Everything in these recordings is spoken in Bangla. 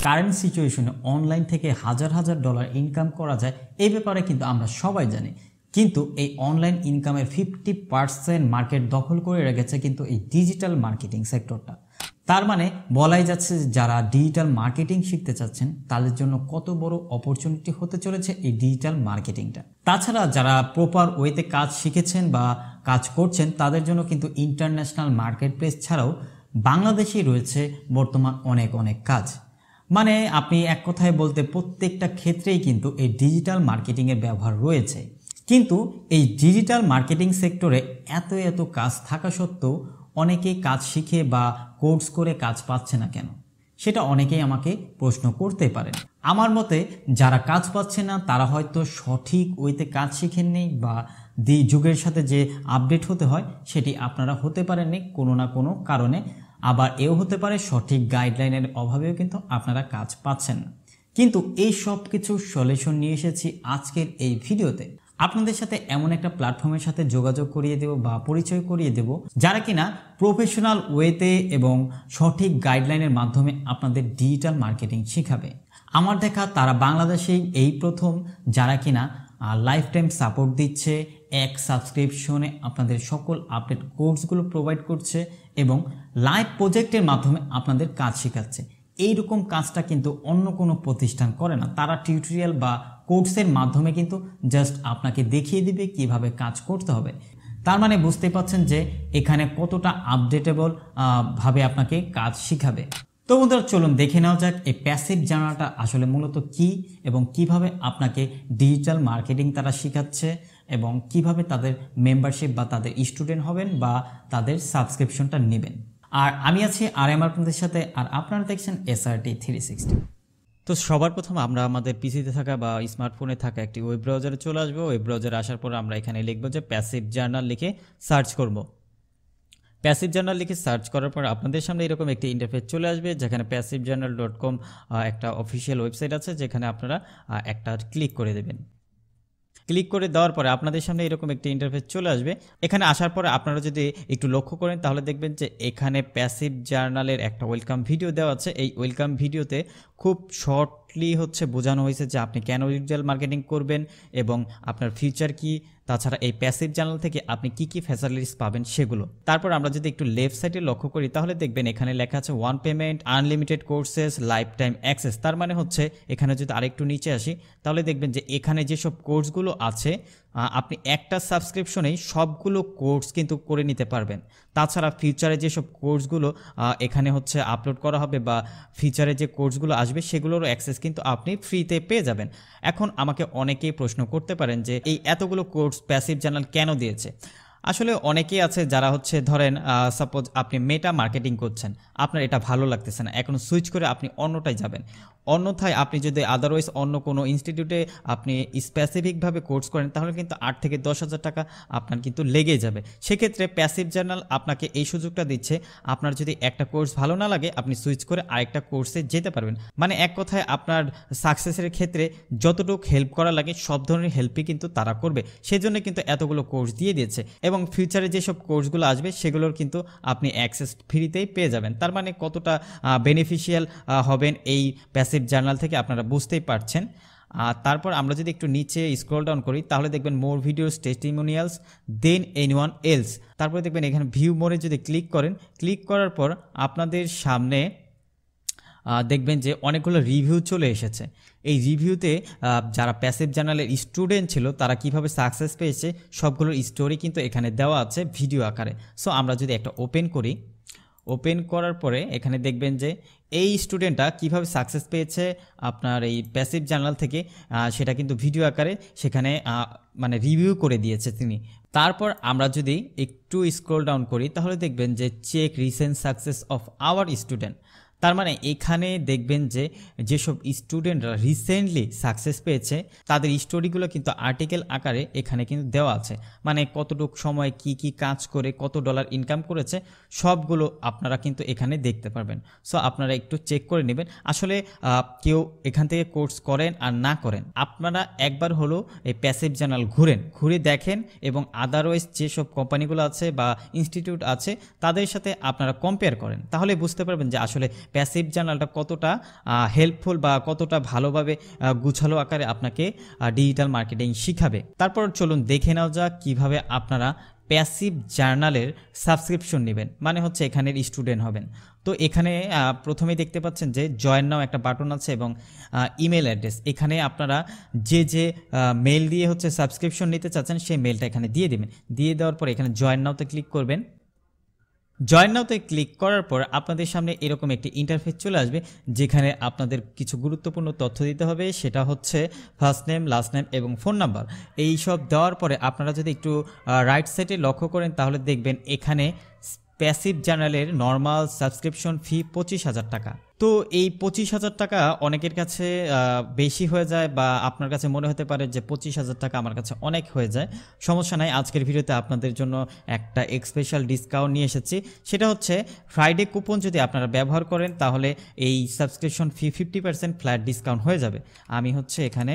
কারেন্ট সিচুয়েশনে অনলাইন থেকে হাজার হাজার ডলার ইনকাম করা যায় এই ব্যাপারে কিন্তু আমরা সবাই জানি। কিন্তু এই অনলাইন ইনকামের 50% মার্কেট দখল করে রেখেছে কিন্তু এই ডিজিটাল মার্কেটিং সেক্টরটা। তার মানে বলাই যাচ্ছে যারা ডিজিটাল মার্কেটিং শিখতে চাচ্ছেন তাদের জন্য কত বড় অপরচুনিটি হতে চলেছে এই ডিজিটাল মার্কেটিংটা। তাছাড়া যারা প্রপার ওয়েতে কাজ শিখেছেন বা কাজ করছেন তাদের জন্য কিন্তু ইন্টারন্যাশনাল মার্কেট প্লেস ছাড়াও বাংলাদেশেই রয়েছে বর্তমান অনেক কাজ। মানে আপনি এক কথায় বলতে প্রত্যেকটা ক্ষেত্রেই কিন্তু এই ডিজিটাল মার্কেটিংয়ের ব্যবহার রয়েছে। কিন্তু এই ডিজিটাল মার্কেটিং সেক্টরে এত কাজ থাকা সত্ত্বেও অনেকেই কাজ শিখে বা কোর্স করে কাজ পাচ্ছে না কেন, সেটা অনেকেই আমাকে প্রশ্ন করতে পারেন। আমার মতে যারা কাজ পাচ্ছে না তারা হয়তো সঠিক ওয়েতে কাজ শিখেননি বা যুগের সাথে যে আপডেট হতে হয় সেটি আপনারা হতে পারেননি কোনো না কোনো কারণে। আবার এও হতে পারে সঠিক গাইডলাইনের অভাবেও কিন্তু আপনারা কাজ পাচ্ছেন না। কিন্তু এই সব কিছু সলিউশন নিয়ে এসেছি আজকের এই ভিডিওতে। আপনাদের সাথে এমন একটা প্ল্যাটফর্মের সাথে যোগাযোগ করিয়ে দেব বা পরিচয় করিয়ে দেব যারা কিনা প্রফেশনাল ওয়েতে এবং সঠিক গাইডলাইনের মাধ্যমে আপনাদের ডিজিটাল মার্কেটিং শেখাবে। আমার দেখা তারা বাংলাদেশেই এই প্রথম যারা কিনা লাইফ টাইম সাপোর্ট দিচ্ছে, এক সাবস্ক্রিপশনে আপনাদের সকল আপডেট কোর্সগুলো প্রোভাইড করছে এবং লাইভ প্রজেক্টের মাধ্যমে আপনাদের কাজ শেখাচ্ছে। এইরকম কাজটা কিন্তু অন্য কোনো প্রতিষ্ঠান করে না। তারা টিউটোরিয়াল বা কোর্সের মাধ্যমে কিন্তু জাস্ট আপনাকে দেখিয়ে দিবে কিভাবে কাজ করতে হবে। তার মানে বুঝতে পারছেন যে এখানে কতটা আপডেটেবল ভাবে আপনাকে কাজ শিখাবে। তো বন্ধুরা চলুন দেখে নেওয়া যাক এই প্যাসিভ জার্নালটা আসলে মূলত কি এবং কিভাবে আপনাকে ডিজিটাল মার্কেটিং তারা শেখাচ্ছে এবং কিভাবে তাদের মেম্বারশিপ বা তাদের স্টুডেন্ট হবেন বা তাদের সাবস্ক্রিপশনটা নেবেন। আর আমি আছি আপনাদের সাথে, আর আপনারা দেখছেন SRT 360। তো সবার প্রথম আমরা আমাদের পিসিতে থাকা বা স্মার্টফোনে থাকা একটি ওয়েব ব্রাউজারে চলে আসবো। ওয়েব ব্রাউজারে আসার পর আমরা এখানে লিখবো যে প্যাসিভ জার্নাল লিখে সার্চ করব। প্যাসিভ জার্নাল লিখে সার্চ করার পর আপনাদের সামনে এরকম একটি ইন্টারফেস চলে আসবে যেখানে passivejournal.com একটা অফিসিয়াল ওয়েবসাইট আছে, যেখানে আপনারা একটা ক্লিক করে দেবেন। ক্লিক করে দেওয়ার পরে আপনাদের সামনে এরকম একটি ইন্টারফেস চলে আসবে। এখানে আসার পরে আপনারা যদি একটু লক্ষ্য করেন তাহলে দেখবেন যে এখানে প্যাসিভ জার্নালের একটা ওয়েলকাম ভিডিও দেওয়া আছে। এই ওয়েলকাম ভিডিওতে খুব শর্টলি বোঝানো হয়েছে যে আপনি কেন ডিজিটাল মার্কেটিং করবেন এবং আপনার ফিউচার কি, তাছাড়া এই প্যাসিভ জার্নাল থেকে আপনি কি ফ্যাসিলিটিস পাবেন সেগুলো। তারপর আমরা যদি একটু লেফট সাইডে লক্ষ্য করি তাহলে দেখবেন এখানে লেখা আছে one payment, unlimited courses, life time access. তার মানে হচ্ছে এখানে যদি আরেকটু নিচে আসি তাহলে দেখবেন যে এখানে যেসব কোর্সগুলো আছে আপনি একটা সাবস্ক্রিপশনেই সবগুলো কোর্স কিন্তু করে নিতে পারবেন। তাছাড়া ফিউচারে যেসব কোর্সগুলো এখানে আপলোড করা হবে বা ফিউচারে যে কোর্সগুলো আসবে সেগুলোরও অ্যাক্সেস কিন্তু আপনি ফ্রিতে পেয়ে যাবেন। এখন আমাকে অনেকেই প্রশ্ন করতে পারেন যে এই এতগুলো কোর্স প্যাসিভ জার্নাল কেন দিয়েছে। আসলে অনেকেই আছে যারা ধরেন সাপোজ আপনি মেটা মার্কেটিং করছেন, আপনার এটা ভালো লাগতেছে না, এখন সুইচ করে আপনি অন্যটায় যাবেন। অন্যথায় আপনি যদি আদারওয়াইজ অন্য কোনো ইনস্টিটিউটে আপনি স্পেসিফিকভাবে কোর্স করেন তাহলে কিন্তু 8 থেকে 10,000 টাকা আপনার কিন্তু লেগেই যাবে। সেক্ষেত্রে প্যাসিভ জার্নাল আপনাকে এই সুযোগটা দিচ্ছে, আপনার যদি একটা কোর্স ভালো না লাগে আপনি সুইচ করে আরেকটা কোর্সে যেতে পারবেন। মানে এক কথায় আপনার সাকসেসের ক্ষেত্রে যতটুকু হেল্প করা লাগে সব ধরনের হেল্পই কিন্তু তারা করবে। সেজন্য কিন্তু এতগুলো কোর্স দিয়ে দিয়েছে এবং ফিউচারে যেসব কোর্সগুলো আসবে সেগুলোর কিন্তু আপনি অ্যাক্সেস ফ্রিতেই পেয়ে যাবেন। তার মানে কতটা বেনিফিশিয়াল হবেন এই প্যাসিভ জার্নাল থেকে আপনারা বুঝতেই পারছেন। তারপর আমরা যদি একটু নিচে স্ক্রল ডাউন করি তাহলে দেখবেন মোর ভিডিওস, টেস্টিমোনিয়ালস দেন এনিওয়ান এলস। তারপরে দেখবেন এখানে ভিউ মোরে যদি ক্লিক করেন, ক্লিক করার পর আপনাদের সামনে দেখবেন যে অনেকগুলো রিভিউ চলে এসেছে। এই রিভিউতে যারা প্যাসিভ জার্নালের স্টুডেন্ট ছিল তারা কিভাবে সাকসেস পেয়েছে সবগুলোর স্টোরি কিন্তু এখানে দেওয়া আছে ভিডিও আকারে। সো আমরা যদি একটা ওপেন করি, ওপেন করার পরে এখানে দেখবেন যে এই স্টুডেন্টটা কিভাবে সাকসেস পেয়েছে আপনার এই প্যাসিভ জার্নাল থেকে সেটা কিন্তু ভিডিও আকারে সেখানে মানে রিভিউ করে দিয়েছে তিনি। তারপর আমরা যদি একটু স্ক্রল ডাউন করি তাহলে দেখবেন যে check recent success of our student. তার মানে এখানে দেখবেন যে যেসব স্টুডেন্টরা রিসেন্টলি সাকসেস পেয়েছে তাদের স্টোরিগুলো কিন্তু আর্টিকেল আকারে এখানে কিন্তু দেওয়া আছে। মানে কতটুকু সময় কি কাজ করে কত ডলার ইনকাম করেছে সবগুলো আপনারা কিন্তু এখানে দেখতে পারবেন। সো আপনারা একটু চেক করে নেবেন। আসলে কেউ এখান থেকে কোর্স করেন আর না করেন, আপনারা একবার হলো এই প্যাসিভ জার্নাল ঘুরে দেখেন এবং আদারওয়াইজ যেসব কোম্পানিগুলো আছে বা ইনস্টিটিউট আছে তাদের সাথে আপনারা কম্পেয়ার করেন, তাহলে বুঝতে পারবেন যে আসলে প্যাসিভ জার্নালটা কতটা হেল্পফুল বা কতটা ভালোভাবে গুছালো আকারে আপনাকে ডিজিটাল মার্কেটিং শিখাবে। তারপর চলুন দেখে নেওয়া যাক কীভাবে আপনারা প্যাসিভ জার্নালের সাবস্ক্রিপশন নেবেন, মানে হচ্ছে এখানের স্টুডেন্ট হবেন। তো এখানে প্রথমেই দেখতে পাচ্ছেন যে জয়েন নাও একটা বাটন আছে এবং ইমেল অ্যাড্রেস। এখানে আপনারা যে মেল দিয়ে হচ্ছে সাবস্ক্রিপশন নিতে চাচ্ছেন সেই মেলটা এখানে দিয়ে দেবেন। দিয়ে দেওয়ার পর এখানে জয়েন নাওতে ক্লিক করবেন। জয়েন নাওতে ক্লিক করার পর আপনাদের সামনে এরকম একটি ইন্টারফেস চলে আসবে, যেখানে আপনাদের কিছু গুরুত্বপূর্ণ তথ্য দিতে হবে। সেটা হচ্ছে ফার্স্ট নেম, লাস্ট নেম এবং ফোন নাম্বার। এই সব দেওয়ার পরে আপনারা যদি একটু রাইট সাইডে লক্ষ্য করেন তাহলে দেখবেন এখানে প্যাসিভ জার্নালের নর্মাল সাবস্ক্রিপশন ফি 25,000 টাকা। তো এই 25,000 টাকা অনেকের কাছে বেশি হয়ে যায়, বা আপনার কাছে মনে হতে পারে যে 25,000 টাকা আমার কাছে অনেক হয়ে যায়। সমস্যা নাই, আজকের ভিডিওতে আপনাদের জন্য একটা স্পেশাল ডিসকাউন্ট নিয়ে এসেছি। সেটা হচ্ছে ফ্রাইডে কুপন যদি আপনারা ব্যবহার করেন তাহলে এই সাবস্ক্রিপশন ফি 50% ফ্ল্যাট ডিসকাউন্ট হয়ে যাবে। আমি হচ্ছে এখানে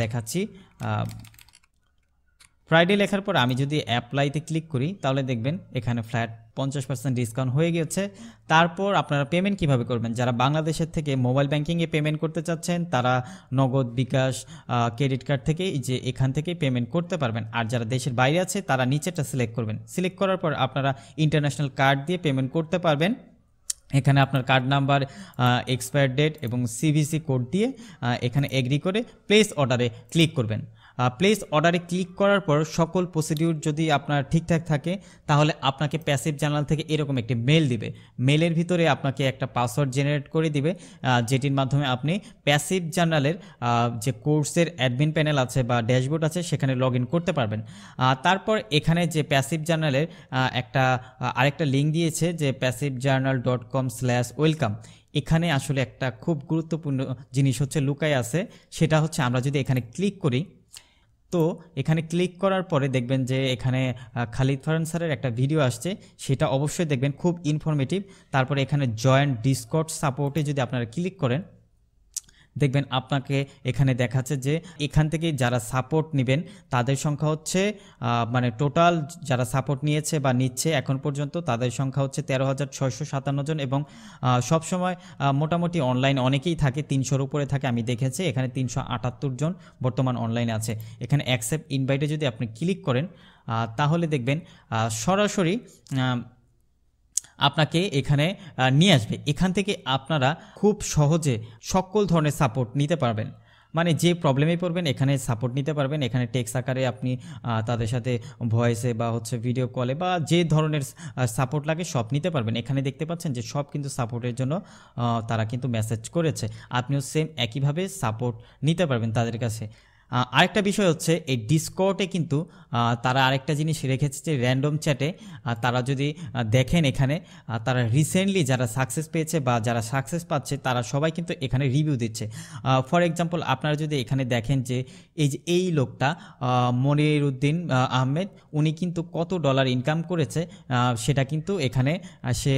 দেখাচ্ছি। ফ্রাইডে লেখার পর আমি যদি অ্যাপ্লাইতে ক্লিক করি তাহলে দেখবেন এখানে ফ্ল্যাট 50% ডিসকাউন্ট হয়ে গেছে। তারপর আপনারা পেমেন্ট কিভাবে করবেন? যারা বাংলাদেশের থেকে মোবাইল ব্যাংকিংয়ে পেমেন্ট করতে চাচ্ছেন তারা নগদ, বিকাশ, ক্রেডিট কার্ড থেকে যে এখান থেকে পেমেন্ট করতে পারবেন। আর যারা দেশের বাইরে আছে তারা নিচেরটা সিলেক্ট করবেন। সিলেক্ট করার পর আপনারা ইন্টারন্যাশনাল কার্ড দিয়ে পেমেন্ট করতে পারবেন। এখানে আপনার কার্ড নাম্বার, এক্সপায়ার ডেট এবং সিভিসি কোড দিয়ে এখানে এগ্রি করে প্লেস অর্ডারে ক্লিক করবেন। প্লেস অর্ডারে ক্লিক করার পর সকল প্রসিডিউর যদি আপনার ঠিকঠাক থাকে তাহলে আপনাকে প্যাসিভ জার্নাল থেকে এরকম একটি মেল দিবে। মেলের ভিতরে আপনাকে একটা পাসওয়ার্ড জেনারেট করে দিবে, যেটির মাধ্যমে আপনি প্যাসিভ জার্নালের যে কোর্সের অ্যাডমিন প্যানেল আছে বা ড্যাশবোর্ড আছে সেখানে লগ ইন করতে পারবেন। তারপর এখানে যে প্যাসিভ জার্নালের আরেকটা লিঙ্ক দিয়েছে যে passivjournal.com/welcome। এখানে আসলে একটা খুব গুরুত্বপূর্ণ জিনিস হচ্ছে লুকায় আছে। সেটা হচ্ছে আমরা যদি এখানে ক্লিক করি, তো এখানে ক্লিক করার পরে দেখবেন যে এখানে খালিদ ফারহান স্যারের একটা ভিডিও আসছে, সেটা অবশ্যই দেখবেন, খুব ইনফরমেটিভ। তারপরে এখানে জয়েন ডিসকর্ড সাপোর্টে যদি আপনারা ক্লিক করেন দেখবেন আপনাকে এখানে দেখাচ্ছে যে এখান থেকে যারা সাপোর্ট নেবেন তাদের সংখ্যা হচ্ছে মানে টোটাল যারা সাপোর্ট নিয়েছে বা নিচ্ছে এখন পর্যন্ত তাদের সংখ্যা হচ্ছে 13,657 জন, এবং সবসময় মোটামুটি অনলাইন অনেকেই থাকে, 300-র উপরে থাকে আমি দেখেছি। এখানে 378 জন বর্তমান অনলাইনে আছে। এখানে অ্যাকসেপ্ট ইনভাইটে যদি আপনি ক্লিক করেন তাহলে দেখবেন সরাসরি আপনাকে এখানে নিয়ে আসবে। এখান থেকে আপনারা খুব সহজে সকল ধরনের সাপোর্ট নিতে পারবেন, মানে যে প্রবলেমে পড়বেন এখানে সাপোর্ট নিতে পারবেন। এখানে টেক্সট আকারে আপনি তাদের সাথে ভয়েসে বা হচ্ছে ভিডিও কলে বা যে ধরনের সাপোর্ট লাগে সব নিতে পারবেন। এখানে দেখতে পাচ্ছেন যে সব কিন্তু সাপোর্টের জন্য তারা কিন্তু মেসেজ করেছে, আপনিও সেম একইভাবে সাপোর্ট নিতে পারবেন তাদের কাছে। আরেকটা বিষয় হচ্ছে এই ডিসকর্ডে কিন্তু তারা আরেকটা জিনিস রেখেছে যে র্যান্ডম চ্যাটে তারা যদি দেখেন এখানে তারা রিসেন্টলি যারা সাকসেস পেয়েছে বা যারা সাকসেস পাচ্ছে তারা সবাই কিন্তু এখানে রিভিউ দিচ্ছে। ফর এক্সাম্পল আপনারা যদি এখানে দেখেন যে এই লোকটা মনিরুদ্দিন আহমেদ, উনি কিন্তু কত ডলার ইনকাম করেছে সেটা কিন্তু এখানে সে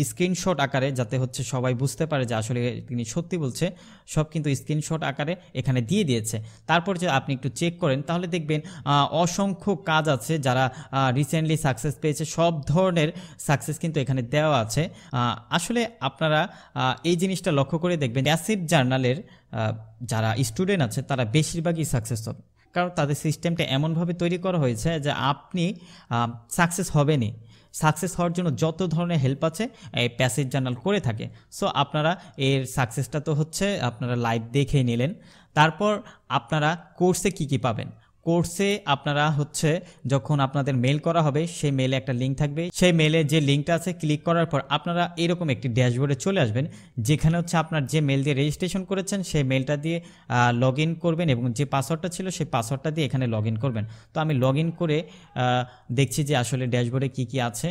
স্ক্রিনশট আকারে, যাতে হচ্ছে সবাই বুঝতে পারে যে আসলে তিনি সত্যি বলছে, সব কিন্তু স্ক্রিনশট আকারে এখানে দিয়ে দিয়েছে। তারপর যে আপনি একটু চেক করেন তাহলে দেখবেন অসংখ্য কাজ আছে যারা রিসেন্টলি সাকসেস পেয়েছে, সব ধরনের সাকসেস কিন্তু এখানে দেওয়া আছে। আসলে আপনারা এই জিনিসটা লক্ষ্য করে দেখবেন প্যাসিভ জার্নালের যারা স্টুডেন্ট আছে তারা বেশিরভাগই সাকসেস হবে, কারণ তাদের সিস্টেমটা এমনভাবে তৈরি করা হয়েছে যে আপনি সাকসেস হবেনই। সাকসেস হওয়ার জন্য যত ধরনের হেল্প আছে এই প্যাসিভ জার্নাল করে থাকে। সো আপনারা এর সাকসেসটা তো হচ্ছে আপনারা লাইভ দেখে নিলেন। তারপর আপনারা কোর্সে কি পাবেন? কোর্সে আপনারা হচ্ছে যখন আপনাদের মেল করা হবে সেই মেলে একটা লিঙ্ক থাকবে, সেই মেলে যে লিঙ্কটা আছে ক্লিক করার পর আপনারা এরকম একটি ড্যাশবোর্ডে চলে আসবেন, যেখানে হচ্ছে আপনার যে মেল দিয়ে রেজিস্ট্রেশন করেছেন সেই মেলটা দিয়ে লগ ইন করবেন এবং যে পাসওয়ার্ডটা ছিল সেই পাসওয়ার্ডটা দিয়ে এখানে লগ ইন করবেন। তো আমি লগ ইন করে দেখছি যে আসলে ড্যাশবোর্ডে কি আছে।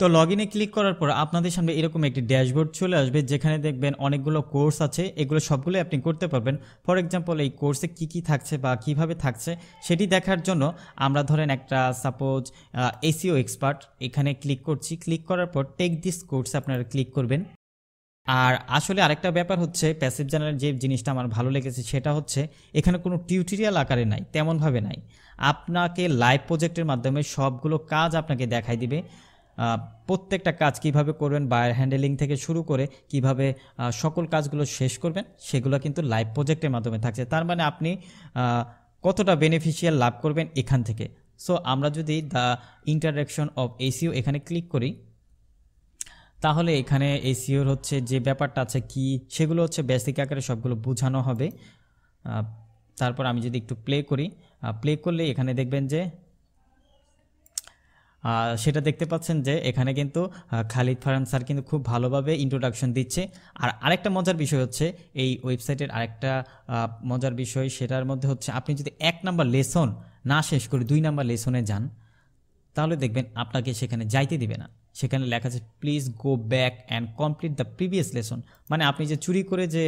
তো লগ ইনে ক্লিক করার পর আপনাদের সামনে এরকম একটি ড্যাশবোর্ড চলে আসবে, যেখানে দেখবেন অনেকগুলো কোর্স আছে, এগুলো সবগুলোই আপনি করতে পারবেন। ফর এক্সাম্পল এই কোর্সে কি থাকছে বা কিভাবে থাকছে সেটি দেখার জন্য আমরা ধরেন একটা সাপোজ এসইও এক্সপার্ট, এখানে ক্লিক করছি। ক্লিক করার পর টেক দিস কোর্স আপনারা ক্লিক করবেন। আর আসলে আরেকটা ব্যাপার হচ্ছে প্যাসিভ জার্নালের যে জিনিসটা আমার ভালো লেগেছে সেটা হচ্ছে এখানে কোনো টিউটোরিয়াল আকারে নাই, তেমনভাবে নাই, আপনাকে লাইভ প্রজেক্টের মাধ্যমে সবগুলো কাজ আপনাকে দেখাই দিবে। প্রত্যেকটা কাজ কিভাবে করবেন, বায়ার হ্যান্ডেলিং থেকে শুরু করে কিভাবে সকল কাজগুলো শেষ করবেন, সেগুলো কিন্তু লাইভ প্রজেক্টের মাধ্যমে থাকছে। তার মানে আপনি কতটা বেনিফিশিয়াল লাভ করবেন এখান থেকে। সো আমরা যদি দ্য ইন্টারঅ্যাকশন অফ এসইও এখানে ক্লিক করি, তাহলে এখানে এসইওর হচ্ছে যে ব্যাপারটা আছে কি, সেগুলো হচ্ছে বেসিক আকারে সবগুলো বোঝানো হবে। তারপর আমি যদি একটু প্লে করি, প্লে করলে এখানে দেখবেন যে সেটা দেখতে পাচ্ছেন যে এখানে কিন্তু খালিদ ফারহান স্যার কিন্তু খুব ভালোভাবে ইন্ট্রোডাকশন দিচ্ছে। আর আরেকটা মজার বিষয় হচ্ছে এই ওয়েবসাইটের আরেকটা মজার বিষয়, সেটার মধ্যে হচ্ছে আপনি যদি 1 নাম্বার লেসন না শেষ করে 2 নাম্বার লেসনে যান, তাহলে দেখবেন আপনাকে সেখানে যাইতে দিবে না। সেখানে লেখা আছে please go back and complete the previous lesson. মানে আপনি যে চুরি করে যে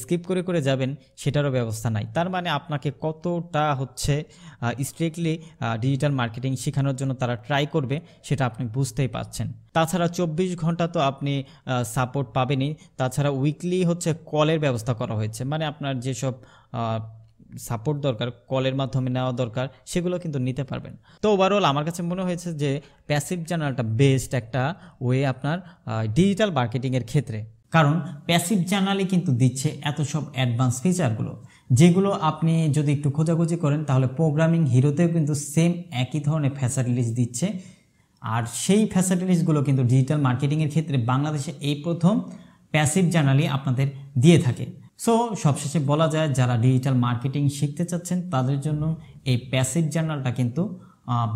স্কিপ করে করে যাবেন সেটারও ব্যবস্থা নাই। তার মানে আপনাকে কতটা হচ্ছে স্ট্রিক্টলি ডিজিটাল মার্কেটিং শেখানোর জন্য তারা ট্রাই করবে সেটা আপনি বুঝতেই পারছেন। তাছাড়া 24 ঘন্টা তো আপনি সাপোর্ট পাবেনই, তাছাড়া উইকলি হচ্ছে কলের ব্যবস্থা করা হয়েছে। মানে আপনার যেসব সাপোর্ট দরকার, কলের মাধ্যমে নেওয়া দরকার, সেগুলো কিন্তু নিতে পারবেন। তো ওভারঅল আমার কাছে মনে হয়েছে যে প্যাসিভ জার্নালটা বেস্ট একটা ওয়ে আপনার ডিজিটাল মার্কেটিংয়ের ক্ষেত্রে। কারণ প্যাসিভ জার্নালই কিন্তু দিচ্ছে এত সব অ্যাডভান্স ফিচারগুলো, যেগুলো আপনি যদি একটু খোঁজাখুঁজি করেন তাহলে প্রোগ্রামিং হিরোতেও কিন্তু সেম একই ধরনের ফ্যাসিলিটিস দিচ্ছে। আর সেই ফ্যাসিলিটিসগুলো কিন্তু ডিজিটাল মার্কেটিংয়ের ক্ষেত্রে বাংলাদেশে এই প্রথম প্যাসিভ জার্নালই আপনাদের দিয়ে থাকে। সো সবশেষে বলা যায় যারা ডিজিটাল মার্কেটিং শিখতে চাচ্ছেন তাদের জন্য এই প্যাসিভ জার্নালটা কিন্তু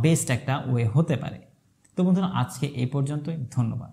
বেস্ট একটা ওয়ে হতে পারে। তো বন্ধুরা, আজকে এই পর্যন্তই, ধন্যবাদ।